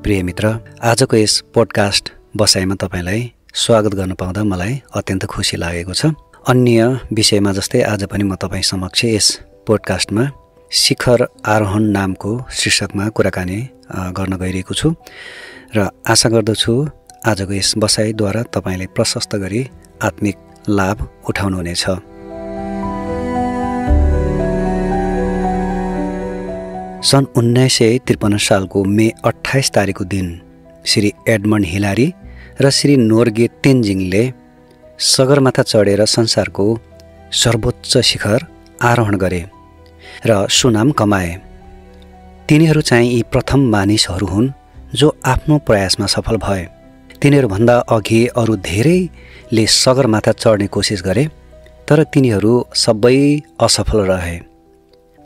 प्रिय मित्र, आजको यस पोडकास्ट बसाइमा तपाईलाई स्वागत गर्न पाउँदा मलाई अत्यन्त खुसी लागेको छ। अन्य विषयमा जस्तै आज पनि म तपाईँ समक्ष यस पोडकास्टमा शिखर आरोहण नामको शीर्षकमा कुराकानी गर्न गइरहेको छु र आशा गर्दछु आजको यस बसाइद्वारा तपाईले प्रशस्त गरी आत्मिक लाभ उठाउनुहुनेछ। सन् 1953 सालको मे 28 तारिकको दिन श्री एडमन्ड हिलारी र श्री नोर्गे तेन्जिङले सगरमाथा चढेर संसारको सर्वोच्च शिखर आरोहण गरे र सुनाम कमाए। तिनीहरू चाहिँ यी प्रथम मानिसहरू हुन् जो आफ्नो प्रयासमा सफल भए। तिनीहरूभन्दा अघि अरू धेरैले सगरमाथा चढ्ने कोसिस गरे, तर तिनीहरू सबै असफल रहे।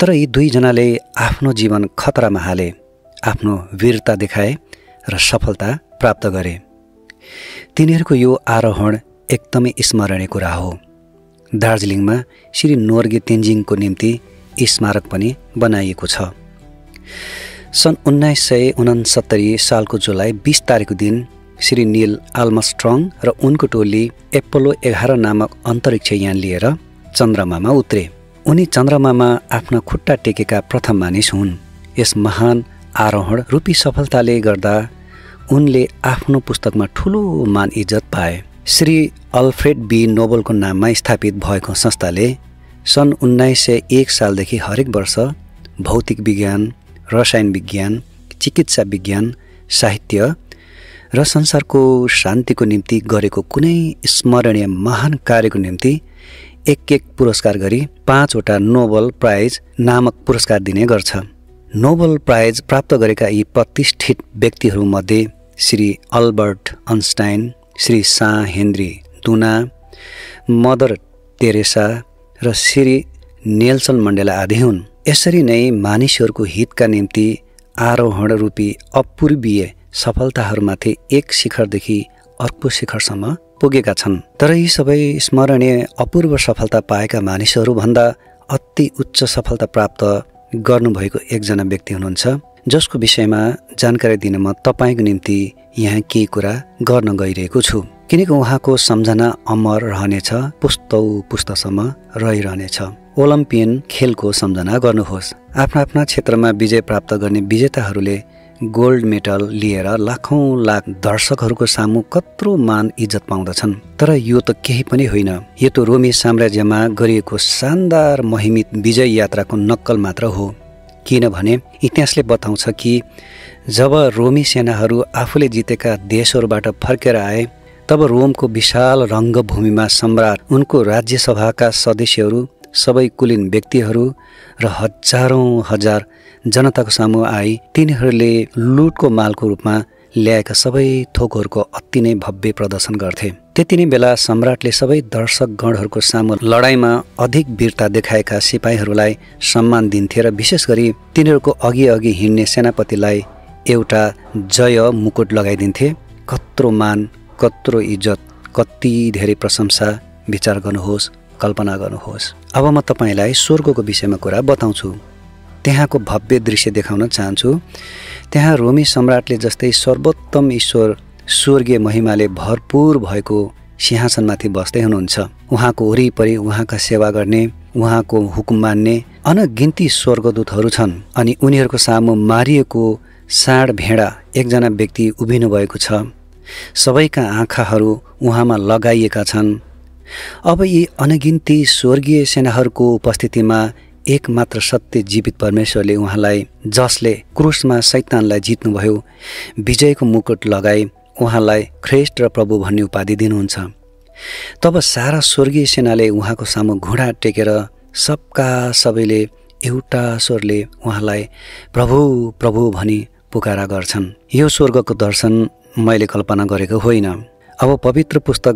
तर यी दुईजनाले आफ्नो जीवन खतरामा हाले, आफ्नो वीरता देखाए र सफलता प्राप्त गरे। तिनीहरूको यो आरोहण एकदमै स्मरणीय कुरा हो। दार्जिलिङमा श्री नोर्गे तेन्जिङको निम्ति स्मारक पनि बनाइएको छ। सन् 1969 सालको जुलाई 20 तारिकको दिन श्री नील आर्मस्ट्रङ र उनको टोली एपोलो 11 नामक अन्तरिक्ष यान लिएर चन्द्रमामा उत्रे। उनी चन्द्रमामा आफ्ना खुट्टा टेकेका प्रथम मानिस हुन्। यस महान आरोहण रूपी सफलताले गर्दा उनले आफ्नो पुस्तकमा ठूलो मान इज्जत पाए। श्री अल्फ्रेड बी नोबलको नाममा स्थापित भएको संस्थाले सन् 1901 सालदेखि हरेक वर्ष भौतिक विज्ञान, रसायन विज्ञान, चिकित्सा विज्ञान, साहित्य र संसारको शान्तिको निम्ति गरेको कुनै स्मरणीय महान कार्यको निम्ति एक पुरस्कार गरी 5 वटा नोबल प्राइज नामक पुरस्कार दिने गर्छ। नोबल प्राइज प्राप्त गरेका यी प्रतिष्ठित व्यक्तिहरूमध्ये Shri Albert Einstein, Shri Shah Henry Dunant, Mother Teresa र श्री नेल्सन मण्डेला आदि हुन्। यसरी नै मानिसहरूको हितका निम्ति आरोहण रूपी अपूर्वीय सफलताहरूमाथि एक शिखरदेखि अर्को शिखरसम्म पुगेका छन्। तर यी सबै स्मरणीय अपूर्व सफलता पाएका मानिसहरूभन्दा अति उच्च सफलता प्राप्त गर्नुभएको एकजना व्यक्ति हुनुहुन्छ, जसको विषयमा जानकारी दिन म तपाईँको निम्ति यहाँ केही कुरा गर्न गइरहेको छु। किनकि उहाँको सम्झना अमर रहनेछ, पुस्तौँ पुस्तसम्म रहिरहनेछ। ओलम्पियन खेलको सम्झना गर्नुहोस्। आफ्ना क्षेत्रमा विजय प्राप्त गर्ने विजेताहरूले गोल्ड मेडल लिएर लाखौं लाख दर्शकहरूको सामु कत्रो मान इज्जत पाउँदछन्। तर यो त केही पनि होइन। यो त रोमी साम्राज्यमा गरिएको शानदार महिमित विजय यात्राको नक्कल मात्र हो। किनभने इतिहासले बताउँछ कि जब रोमी सेनाहरू आफूले जितेका देशहरूबाट फर्केर आए, तब रोमको विशाल रङ्गभूमिमा सम्राट, उनको राज्यसभाका सदस्यहरू, सबै कुलीन व्यक्तिहरू र हजारौं हजार जनताको सामु आई तिनीहरूले लुटको मालको रूपमा ल्याएका सबै थोकहरूको अति नै भव्य प्रदर्शन गर्थे। त्यति नै बेला सम्राटले सबै दर्शकगणहरूको सामु लडाईँमा अधिक वीरता देखाएका सिपाहीहरूलाई सम्मान दिन्थे र विशेष गरी तिनीहरूको अघि हिँड्ने सेनापतिलाई एउटा जय मुकुट लगाइदिन्थे। कत्रो मान, कत्रो इज्जत, कति धेरै प्रशंसा, विचार गर्नुहोस्, कल्पना गर्नुहोस्। अब म तपाईलाई स्वर्गको विषयमा कुरा बताउँछु। त्यहाँको भव्य दृश्य देखाउन चाहन्छु। त्यहाँ रोमी सम्राटले जस्तै सर्वोत्तम ईश्वर स्वर्गीय महिमाले भरपूर भएको सिंहासनमाथि बस्दै हुनुहुन्छ। उहाँको वरिपरि उहाँका सेवा गर्ने, उहाँको हुकुम मान्ने अनगिन्ती स्वर्गदूतहरू छन्। अनि उनीहरूको सामु मारिएको साँड भेडा एकजना व्यक्ति उभिनु भएको छ। सबैका आँखाहरू उहाँमा लगाइएका छन्। अब यी अनगिन्ती स्वर्गीय सेनाहरूको उपस्थितिमा एकमात्र सत्य जीवित परमेश्वरले उहाँलाई, जसले क्रुसमा शैतानलाई जित्नुभयो, विजयको मुकुट लगाई उहाँलाई ख्रीष्ट र प्रभु भन्ने उपाधि दिनुहुन्छ। तब सारा स्वर्गीय सेनाले उहाँको सामु घुँडा टेकेर सबैले एउटा स्वरले उहाँलाई प्रभु प्रभु भनी पुकारा गर्छन्। यो स्वर्गको दर्शन मैले कल्पना गरेको होइन। अब पवित्र पुस्तक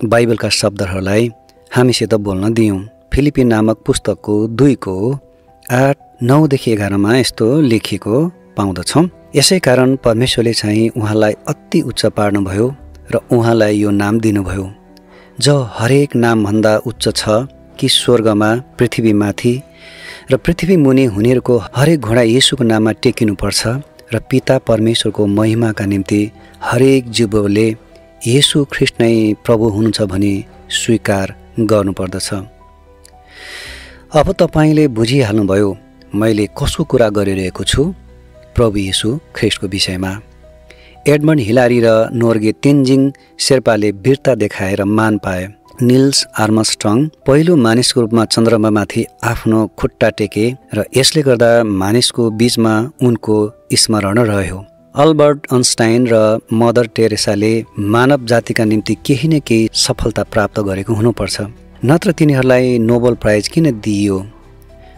बाइबलका शब्दहरूलाई हामीसित बोल्न दियौँ। फिलिपी नामक पुस्तकको 2:8-9-11 यस्तो लेखिएको पाउँदछौँ। यसै कारण परमेश्वरले चाहिँ उहाँलाई अति उच्च पार्नुभयो र उहाँलाई यो नाम दिनुभयो, जो हरेक नामभन्दा उच्च छ, कि स्वर्गमा, पृथ्वीमाथि र पृथ्वी मुनि हुनेहरूको हरेक घोडा येशूको नाममा टेकिनुपर्छ र पिता परमेश्वरको महिमाका निम्ति हरेक जीवले येशू ख्रीष्ट नै प्रभु हुनुहुन्छ भनी स्वीकार गर्नुपर्दछ। अब तपाईले बुझिहाल्नुभयो मैले कसो कुरा गरिरहेको छु प्रभु येशू ख्रीष्टको विषयमा। एडमन्ड हिलारी र नोर्गे तेन्जिङ शेर्पाले वीरता देखाएर मान पाए। निल्स आर्मस्ट्रङ पहिलो मानिसको रूपमा चन्द्रमामाथि आफ्नो खुट्टा टेके र यसले गर्दा मानिसको बीचमा उनको स्मरण रह्यो। अल्बर्ट आइन्स्टाइन र मदर टेरेसाले मानव जातिका निम्ति केही न केही सफलता प्राप्त गरेको हुनुपर्छ, नत्र तिनीहरूलाई नोबेल प्राइज किन दिइयो।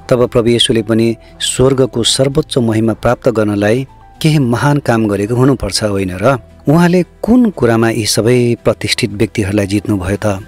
तब प्रभु येशूले पनि स्वर्गको सर्वोच्च महिमा प्राप्त गर्नलाई केही महान काम गरेको हुनुपर्छ होइन र? उहाँले कुन कुरामा यी सबै प्रतिष्ठित व्यक्तिहरूलाई जित्नुभयो त?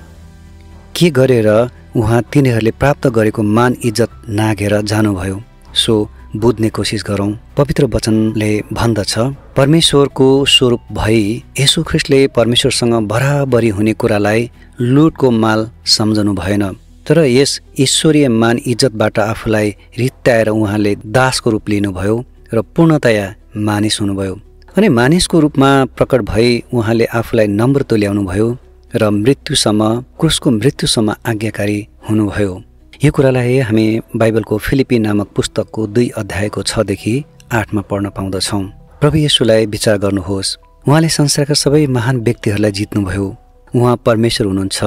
के गरेर उहाँ तिनीहरूले प्राप्त गरेको मान इज्जत नाघेर जानुभयो? सो बुझ्ने कोसिस गरौँ। पवित्र वचनले भन्दछ, परमेश्वरको स्वरूप भई येशू ख्रीष्टले परमेश्वरसँग बराबरी हुने कुरालाई लुटको माल सम्झनु भएन, तर यस ईश्वरीय मान इज्जतबाट आफूलाई रित्ताएर उहाँले दासको रूप लिनुभयो र पूर्णतया मानिस हुनुभयो। अनि मानिसको रूपमा प्रकट भई उहाँले आफूलाई नम्र तुल्याउनुभयो र मृत्युसम्म, क्रुसको मृत्युसम्म आज्ञाकारी हुनुभयो। यो कुरालाई हामी बाइबलको फिलिपी नामक पुस्तकको 2 अध्यायको 6 देखि 8 पढ्न पाउँदछौँ। प्रभु येशूलाई विचार गर्नुहोस्। उहाँले संसारका सबै महान व्यक्तिहरूलाई जित्नुभयो। उहाँ परमेश्वर हुनुहुन्छ,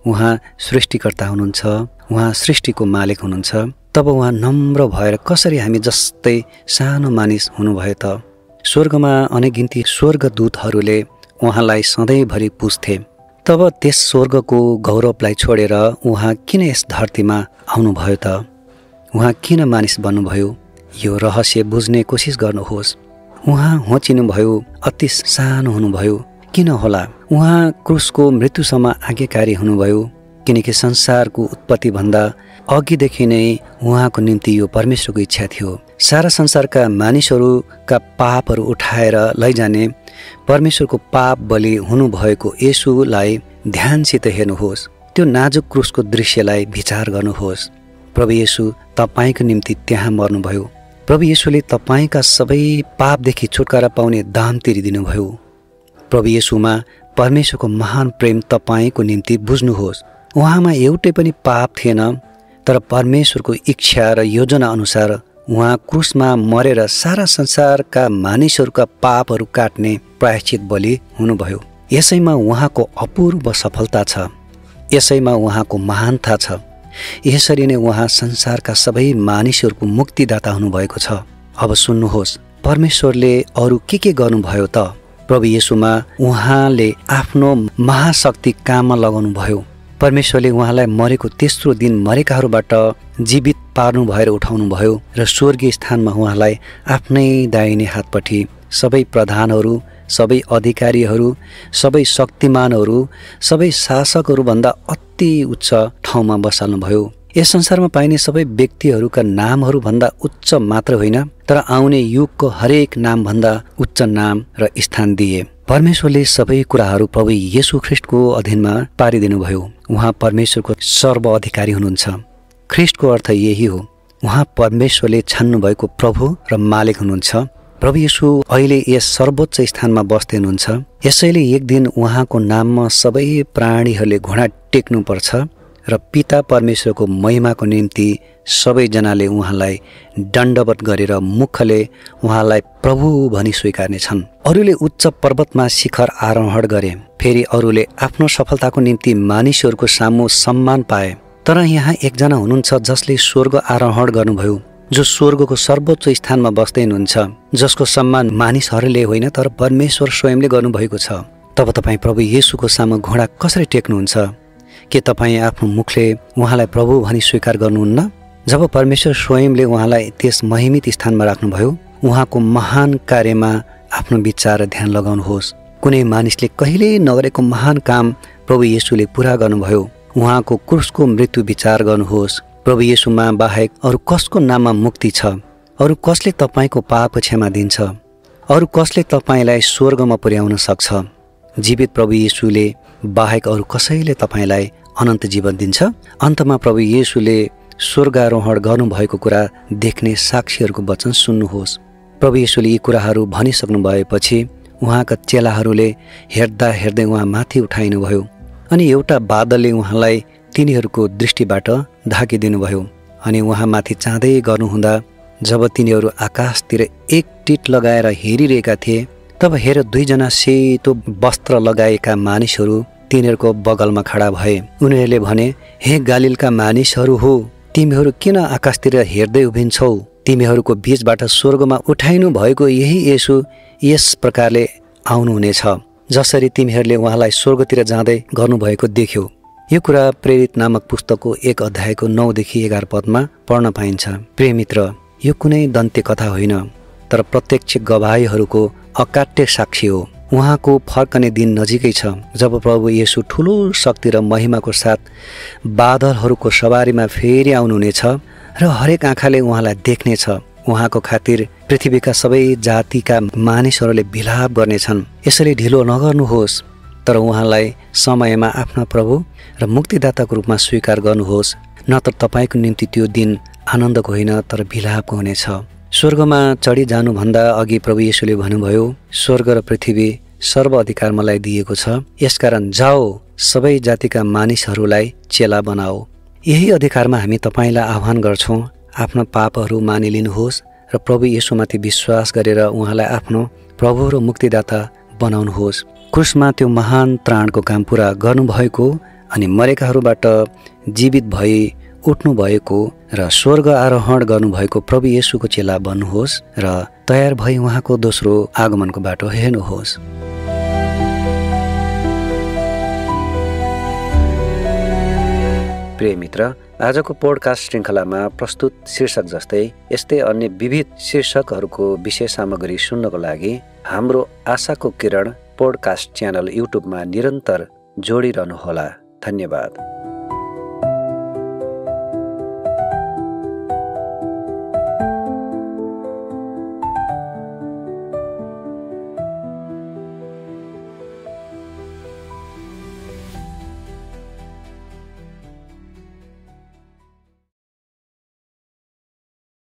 उहाँ सृष्टिकर्ता हुनुहुन्छ, उहाँ सृष्टिको मालिक हुनुहुन्छ। तब उहाँ नम्र भएर कसरी हामी जस्तै सानो मानिस हुनुभयो त? स्वर्गमा अनेगिन्ती स्वर्गदूतहरूले उहाँलाई सधैँभरि पुज्थे। तब त्यस स्वर्गको गौरवलाई छोडेर उहाँ किन यस धरतीमा आउनुभयो त? उहाँ किन मानिस बन्नुभयो? यो रहस्य बुझ्ने कोसिस गर्नुहोस्। उहाँ होचिनुभयो, अति सानो हुनुभयो। किन होला? उहाँ क्रुसको मृत्युसम्म आज्ञाकारी हुनुभयो, किनकि संसारको उत्पत्तिभन्दा अघिदेखि नै उहाँको निम्ति यो परमेश्वरको इच्छा थियो। सारा संसारका मानिसहरूका पापहरू उठाएर लैजाने परमेश्वरको पाप बलि हुनुभएको येशूलाई ध्यानसित हेर्नुहोस्। त्यो नाजुक क्रुसको दृश्यलाई विचार गर्नुहोस्। प्रभु येशू तपाईँको निम्ति त्यहाँ मर्नुभयो। प्रभु येशूले तपाईँका सबै पापदेखि छुटकारा पाउने दाम तिरिदिनुभयो। प्रभु येशूमा परमेश्वरको महान प्रेम तपाईँको निम्ति बुझ्नुहोस्। उहाँमा एउटै पनि पाप थिएन, तर परमेश्वरको इच्छा र योजना अनुसार उहाँ क्रुसमा मरेर सारा संसारका मानिसहरूका पापहरू काट्ने प्रायश्चित बलि हुनुभयो। यसैमा उहाँको अपूर्व सफलता छ, यसैमा उहाँको महानता छ। यसरी नै उहाँ संसारका सबै मानिसहरूको मुक्तिदाता हुनुभएको छ। अब सुन्नुहोस्, परमेश्वरले अरू के गर्नुभयो त? प्रभु येशूमा उहाँले आफ्नो महाशक्ति काममा लगाउनु भयो। परमेश्वरले उहाँलाई मरेको तेस्रो दिन मरेकाहरूबाट जीवित पार्नु भएर उठाउनु भयो र स्वर्गीय स्थानमा उहाँलाई आफ्नै दाहिने हातपट्टि सबै प्रधानहरू, सबै अधिकारीहरू, सबै शक्तिमानहरू, सबै शासकहरूभन्दा अति उच्च ठाउँमा बसाल्नुभयो। यस संसारमा पाइने सबै व्यक्तिहरूका नामहरूभन्दा उच्च मात्र होइन, तर आउने युगको हरेक नामभन्दा उच्च नाम र स्थान दिए। परमेश्वरले सबै कुराहरू प्रभु येशू ख्रीष्टको अधीनमा पारिदिनुभयो। उहाँ परमेश्वरको सर्वअधिकारी हुनुहुन्छ। ख्रीष्टको अर्थ यही हो, उहाँ परमेश्वरले छान्नुभएको प्रभु र मालिक हुनुहुन्छ। प्रभु येशू अहिले यस सर्वोच्च स्थानमा बस्दै हुनुहुन्छ। यसैले एक दिन उहाँको नाममा सबै प्राणीहरूले घुँडा टेक्नुपर्छ र पिता परमेश्वरको महिमाको निम्ति सबैजनाले उहाँलाई दण्डवत गरेर मुखले उहाँलाई प्रभु भनी स्वीकार्नेछन्। अरूले उच्च पर्वतमा शिखर आरोहण गरे, फेरि अरूले आफ्नो सफलताको निम्ति मानिसहरूको सामु सम्मान पाए। तर यहाँ एकजना हुनुहुन्छ जसले स्वर्ग आरोहण गर्नुभयो, जो स्वर्गको सर्वोच्च स्थानमा बस्दै हुनुहुन्छ, जसको सम्मान मानिसहरूले होइन तर परमेश्वर स्वयंले गर्नुभएको छ। तब तपाईँ प्रभु येशूको सामु घुँडा कसरी टेक्नुहुन्छ? के तपाईँ आफ्नो मुखले उहाँलाई प्रभु भनी स्वीकार गर्नुहुन्न? जब परमेश्वर स्वयंले उहाँलाई त्यस महिमित स्थानमा राख्नुभयो, उहाँको महान कार्यमा आफ्नो विचार र ध्यान लगाउनुहोस्। कुनै मानिसले कहिल्यै नगरेको महान काम प्रभु येशूले पूरा गर्नुभयो। उहाँको क्रुसको मृत्यु विचार गर्नुहोस्। प्रभु येशूमा बाहेक अरू कसको नाममा मुक्ति छ? अरू कसले तपाईँको पाप क्षमा दिन्छ? अरू कसले तपाईँलाई स्वर्गमा पुर्याउन सक्छ? जीवित प्रभु येशूले बाहेक अरू कसैले तपाईँलाई अनन्त जीवन दिन्छ? अन्तमा प्रभु येशूले स्वर्गारोहण गर्नुभएको कुरा देख्ने साक्षीहरूको वचन सुन्नुहोस्। प्रभु येशूले यी कुराहरू भनिसक्नु भएपछि उहाँका चेलाहरूले हेर्दा हेर्दै उहाँ माथि उठाइनुभयो अनि एउटा बादलले उहाँलाई तिनीहरूको दृष्टिबाट ढाकिदिनुभयो। अनि उहाँ माथि चाँदै गर्नुहुँदा जब तिनीहरू आकाशतिर एकटिट लगाएर हेरिरहेका थिए तब हेर 2 जना सेतो वस्त्र लगाएका मानिसहरू तिनीहरूको बगलमा खडा भए। उनीहरूले भने, हे गालिलका मानिसहरू हो, तिमीहरू किन आकाशतिर हेर्दै उभिन्छौ? तिमीहरूको बीचबाट स्वर्गमा उठाइनु भएको यही येशू यस प्रकारले आउनुहुनेछ जसरी तिमीहरूले उहाँलाई स्वर्गतिर जाँदै गर्नुभएको देख्यौ। यो कुरा प्रेरित नामक पुस्तकको 1 अध्यायको 9 देखि 11 पदमा पढ्न पाइन्छ। प्रिय मित्र, यो कुनै दन्त्य कथा होइन तर प्रत्यक्ष गवाहीहरूको अकाट्य साक्षी हो। उहाँको फर्कने दिन नजिकै छ जब प्रभु येशू ठुलो शक्ति र महिमाको साथ बादलहरूको सवारीमा फेरि आउनुहुनेछ र हरेक आँखाले उहाँलाई देख्नेछ। उहाँको खातिर पृथ्वीका सबै जातिका मानिसहरूले विलाप गर्नेछन्। यसैले ढिलो नगर्नुहोस् तर उहाँलाई समयमा आफ्ना प्रभु र मुक्तिदाताको रूपमा स्वीकार गर्नुहोस्, नत्र तपाईँको निम्ति त्यो दिन आनन्दको होइन तर विलापको हुनेछ। स्वर्गमा चढी जानुभन्दा अघि प्रभु येशूले भन्नुभयो, स्वर्ग र पृथ्वी सर्व अधिकार मलाई दिएको छ, यसकारण जाओ सबै जातिका मानिसहरूलाई चेला बनाओ। यही अधिकारमा हामी तपाईँलाई आह्वान गर्छौँ, आफ्नो पापहरू मानिलिनुहोस् र प्रभु येशूमाथि विश्वास गरेर उहाँलाई आफ्नो प्रभु र मुक्तिदाता बनाउनुहोस्। क्रुसमा त्यो महान त्राणको काम पुरा गर्नुभएको अनि मरेकाहरूबाट जीवित भई उठ्नु भएको र स्वर्ग आरोहण गर्नुभएको प्रभु येशूको चेला बन्नुहोस् र तयार भई उहाँको दोस्रो आगमनको बाटो हेर्नुहोस्। प्रिय मित्र, आजको पोडकास्ट श्रृङ्खलामा प्रस्तुत शीर्षक जस्तै यस्तै अन्य विविध शीर्षकहरूको विशेष सामग्री सुन्नको लागि हाम्रो आशाको किरण पोडकास्ट च्यानल युट्युबमा निरन्तर जोडिरहनुहोला। धन्यवाद।